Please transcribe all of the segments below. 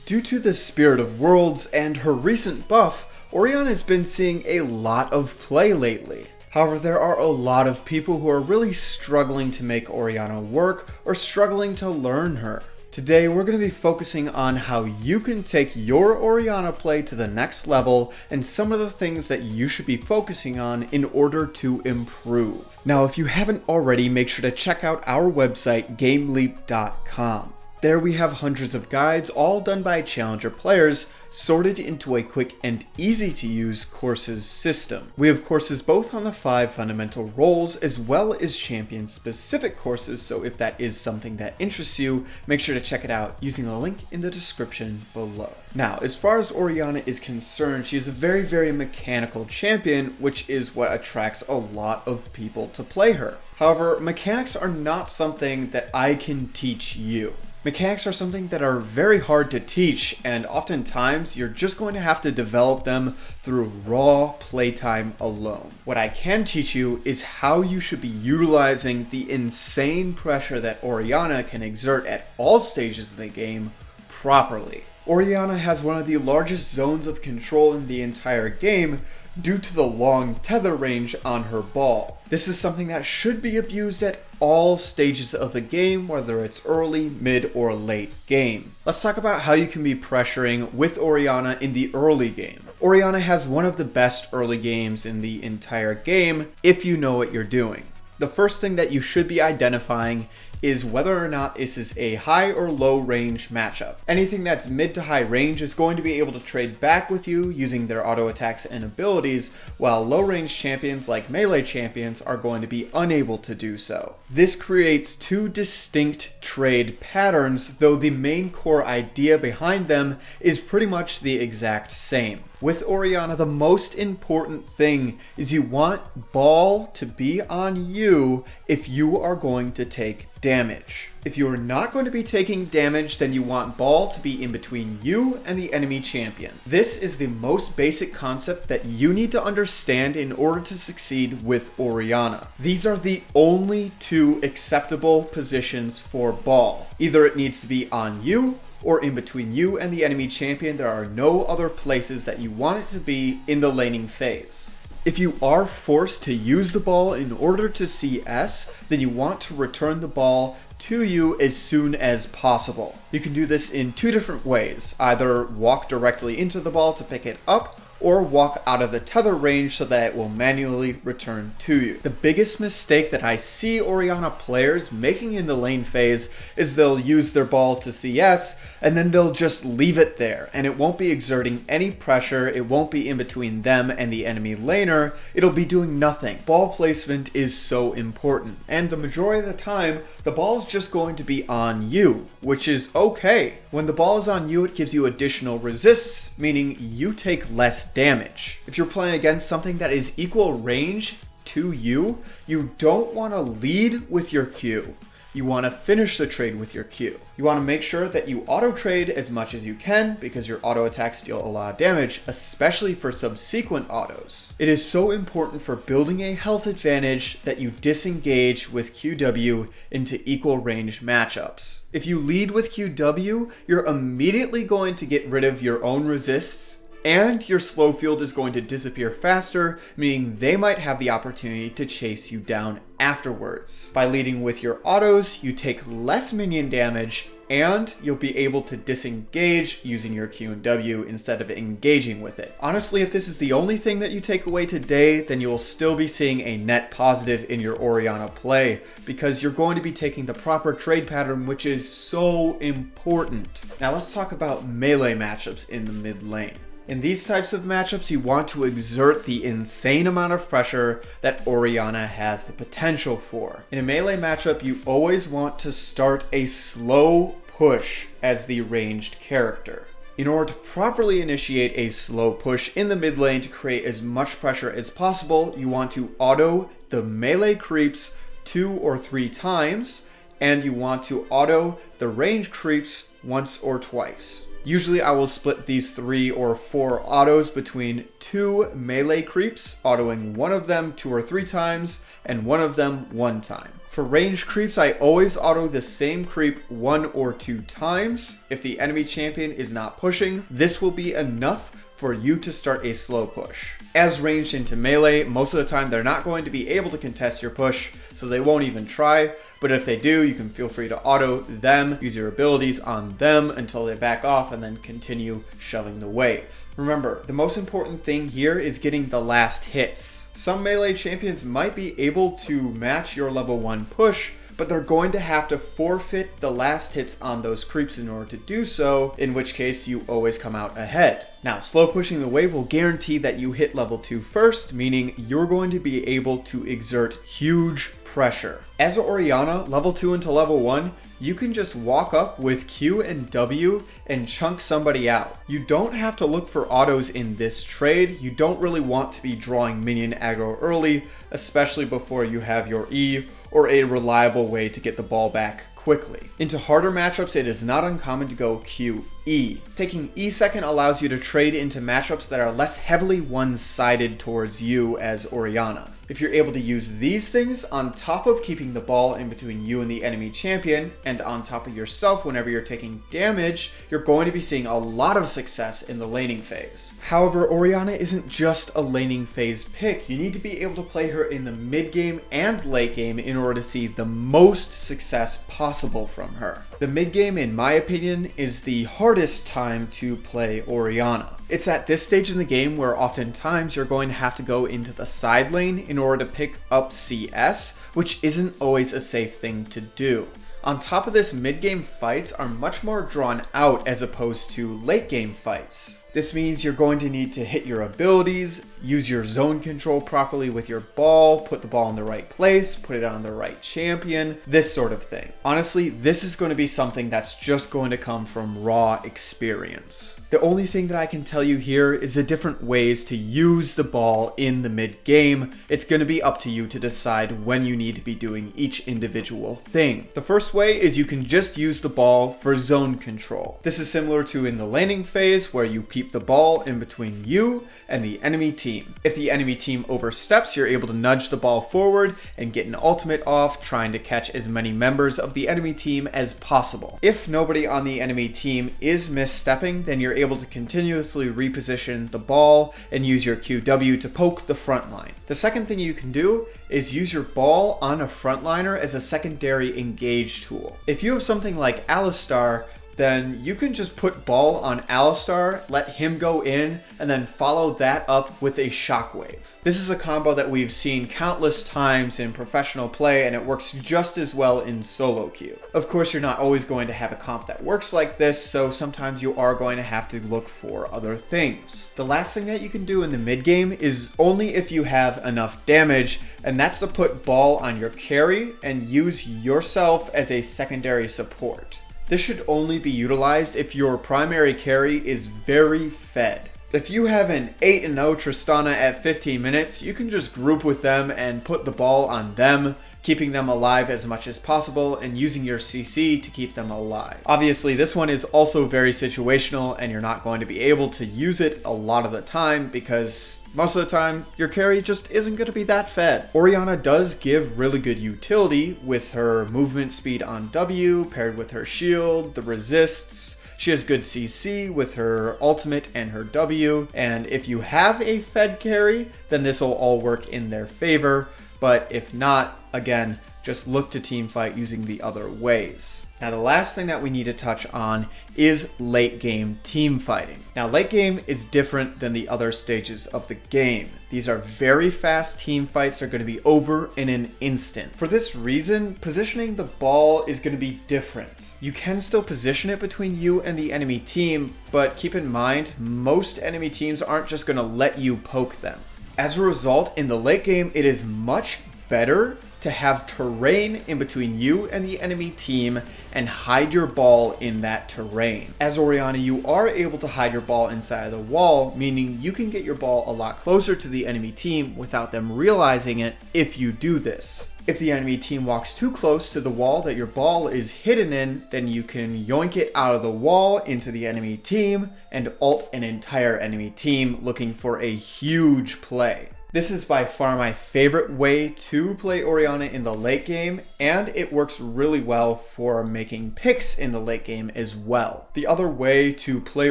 Due to the Spirit of Worlds and her recent buff, Orianna has been seeing a lot of play lately. However, there are a lot of people who are really struggling to make Orianna work or struggling to learn her. Today, we're going to be focusing on how you can take your Orianna play to the next level and some of the things that you should be focusing on in order to improve. Now, if you haven't already, make sure to check out our website, GameLeap.com. There we have hundreds of guides, all done by challenger players, sorted into a quick and easy to use courses system. We have courses both on the 5 fundamental roles as well as champion specific courses, so if that is something that interests you, make sure to check it out using the link in the description below. Now, as far as Orianna is concerned, she is a very mechanical champion, which is what attracts a lot of people to play her. However, mechanics are not something that I can teach you. Mechanics are something that are very hard to teach, and oftentimes you're just going to have to develop them through raw playtime alone. What I can teach you is how you should be utilizing the insane pressure that Orianna can exert at all stages of the game properly. Orianna has one of the largest zones of control in the entire game due to the long tether range on her ball. This is something that should be abused at all stages of the game, whether it's early, mid, or late game. Let's talk about how you can be pressuring with Orianna in the early game. Orianna has one of the best early games in the entire game if you know what you're doing. The first thing that you should be identifying is whether or not this is a high or low range matchup. Anything that's mid to high range is going to be able to trade back with you using their auto attacks and abilities, while low range champions like melee champions are going to be unable to do so. This creates two distinct trade patterns, though the main core idea behind them is pretty much the exact same. With Orianna, the most important thing is you want ball to be on you if you are going to take damage. If you are not going to be taking damage, then you want ball to be in between you and the enemy champion. This is the most basic concept that you need to understand in order to succeed with Orianna. These are the only two acceptable positions for ball. Either it needs to be on you or in between you and the enemy champion. There are no other places that you want it to be in the laning phase. If you are forced to use the ball in order to CS, then you want to return the ball to you as soon as possible. You can do this in two different ways. Either walk directly into the ball to pick it up, or walk out of the tether range so that it will manually return to you. The biggest mistake that I see Orianna players making in the lane phase is they'll use their ball to CS and then they'll just leave it there, and it won't be exerting any pressure. It won't be in between them and the enemy laner. It'll be doing nothing. Ball placement is so important, and the majority of the time the ball is just going to be on you, which is okay. When the ball is on you, it gives you additional resists, meaning you take less damage. If you're playing against something that is equal range to you, you don't want to lead with your Q. You want to finish the trade with your Q. You want to make sure that you auto trade as much as you can because your auto attacks deal a lot of damage, especially for subsequent autos. It is so important for building a health advantage that you disengage with QW into equal range matchups. If you lead with QW, you're immediately going to get rid of your own resists, and your slow field is going to disappear faster, meaning they might have the opportunity to chase you down afterwards. By leading with your autos, you take less minion damage, and you'll be able to disengage using your Q and W instead of engaging with it. Honestly, if this is the only thing that you take away today, then you will still be seeing a net positive in your Orianna play, because you're going to be taking the proper trade pattern, which is so important. Now let's talk about melee matchups in the mid lane. In these types of matchups, you want to exert the insane amount of pressure that Orianna has the potential for. In a melee matchup, you always want to start a slow push as the ranged character. In order to properly initiate a slow push in the mid lane to create as much pressure as possible, you want to auto the melee creeps 2 or 3 times, and you want to auto the range creeps once or twice. Usually I will split these 3 or 4 autos between 2 melee creeps, autoing one of them 2 or 3 times and one of them 1 time. For ranged creeps, I always auto the same creep 1 or 2 times. If the enemy champion is not pushing, this will be enough for you to start a slow push. As ranged into melee, most of the time they're not going to be able to contest your push, so they won't even try. But if they do, you can feel free to auto them, use your abilities on them until they back off, and then continue shoving the wave. Remember, the most important thing here is getting the last hits. Some melee champions might be able to match your level 1 push, but they're going to have to forfeit the last hits on those creeps in order to do so, in which case you always come out ahead. Now, slow pushing the wave will guarantee that you hit level 2 first, meaning you're going to be able to exert huge pressure. As Orianna, level 2 into level 1, you can just walk up with Q and W and chunk somebody out. You don't have to look for autos in this trade. You don't really want to be drawing minion aggro early, especially before you have your E or a reliable way to get the ball back quickly. Into harder matchups, it is not uncommon to go QE. Taking E second allows you to trade into matchups that are less heavily one-sided towards you as Orianna. If you're able to use these things on top of keeping the ball in between you and the enemy champion, and on top of yourself whenever you're taking damage, you're going to be seeing a lot of success in the laning phase. However, Orianna isn't just a laning phase pick. You need to be able to play her in the mid game and late game in order to see the most success possible from her. The mid game, in my opinion, is the hardest time to play Orianna. It's at this stage in the game where oftentimes you're going to have to go into the side lane in order to pick up CS, which isn't always a safe thing to do. On top of this, mid-game fights are much more drawn out as opposed to late-game fights. This means you're going to need to hit your abilities, use your zone control properly with your ball, put the ball in the right place, put it on the right champion, this sort of thing. Honestly, this is going to be something that's just going to come from raw experience. The only thing that I can tell you here is the different ways to use the ball in the mid-game. It's going to be up to you to decide when you need to be doing each individual thing. The first way is you can just use the ball for zone control. This is similar to in the laning phase where you keep the ball in between you and the enemy team. If the enemy team oversteps, you're able to nudge the ball forward and get an ultimate off, trying to catch as many members of the enemy team as possible. If nobody on the enemy team is misstepping, then you're able to continuously reposition the ball and use your QW to poke the front line. The second thing you can do is use your ball on a frontliner as a secondary engage tool. If you have something like Alistar, then you can just put ball on Alistar, let him go in, and then follow that up with a shockwave. This is a combo that we've seen countless times in professional play, and it works just as well in solo queue. Of course, you're not always going to have a comp that works like this, so sometimes you are going to have to look for other things. The last thing that you can do in the mid game is only if you have enough damage, and that's to put ball on your carry and use yourself as a secondary support. This should only be utilized if your primary carry is very fed. If you have an 8-0 Tristana at 15 minutes, you can just group with them and put the ball on them, keeping them alive as much as possible and using your CC to keep them alive. Obviously, this one is also very situational and you're not going to be able to use it a lot of the time because most of the time, your carry just isn't going to be that fed. Orianna does give really good utility with her movement speed on W, paired with her shield, the resists. She has good CC with her ultimate and her W, and if you have a fed carry, then this will all work in their favor, but if not, again, just look to teamfight using the other ways. Now, the last thing that we need to touch on is late game team fighting. Now, late game is different than the other stages of the game. These are very fast team fights. They're going to be over in an instant. For this reason, positioning the ball is going to be different. You can still position it between you and the enemy team, but keep in mind, most enemy teams aren't just going to let you poke them. As a result, in the late game, it is much better to have terrain in between you and the enemy team and hide your ball in that terrain. As Orianna, you are able to hide your ball inside of the wall, meaning you can get your ball a lot closer to the enemy team without them realizing it if you do this. If the enemy team walks too close to the wall that your ball is hidden in, then you can yoink it out of the wall into the enemy team and ult an entire enemy team looking for a huge play. This is by far my favorite way to play Orianna in the late game, and it works really well for making picks in the late game as well. The other way to play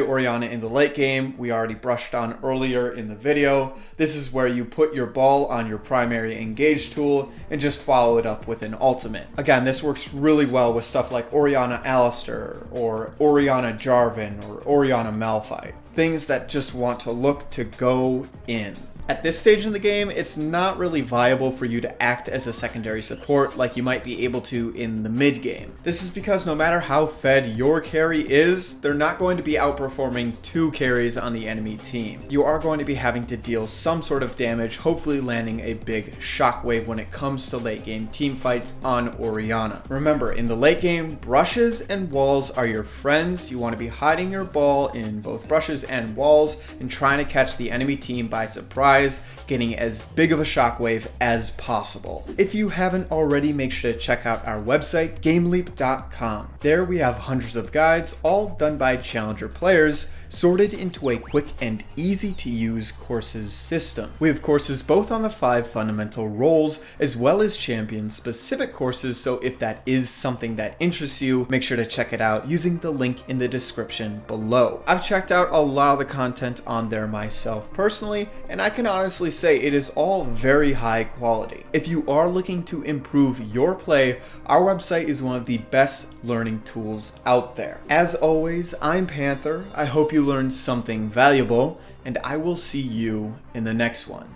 Orianna in the late game, we already brushed on earlier in the video. This is where you put your ball on your primary engage tool and just follow it up with an ultimate. Again, this works really well with stuff like Orianna Alistar, or Orianna Jarvan, or Orianna Malphite. Things that just want to look to go in. At this stage in the game, it's not really viable for you to act as a secondary support like you might be able to in the mid game. This is because no matter how fed your carry is, they're not going to be outperforming 2 carries on the enemy team. You are going to be having to deal some sort of damage, hopefully landing a big shockwave when it comes to late game team fights on Orianna. Remember, in the late game, brushes and walls are your friends. You want to be hiding your ball in both brushes and walls and trying to catch the enemy team by surprise, getting as big of a shockwave as possible. If you haven't already, make sure to check out our website, GameLeap.com. There we have hundreds of guides, all done by challenger players, sorted into a quick and easy to use courses system. We have courses both on the 5 fundamental roles as well as champion specific courses, so if that is something that interests you, make sure to check it out using the link in the description below. I've checked out a lot of the content on there myself personally, and I can honestly say it is all very high quality. If you are looking to improve your play, our website is one of the best learning tools out there. As always, I'm Panther. I hope you learned something valuable, and I will see you in the next one.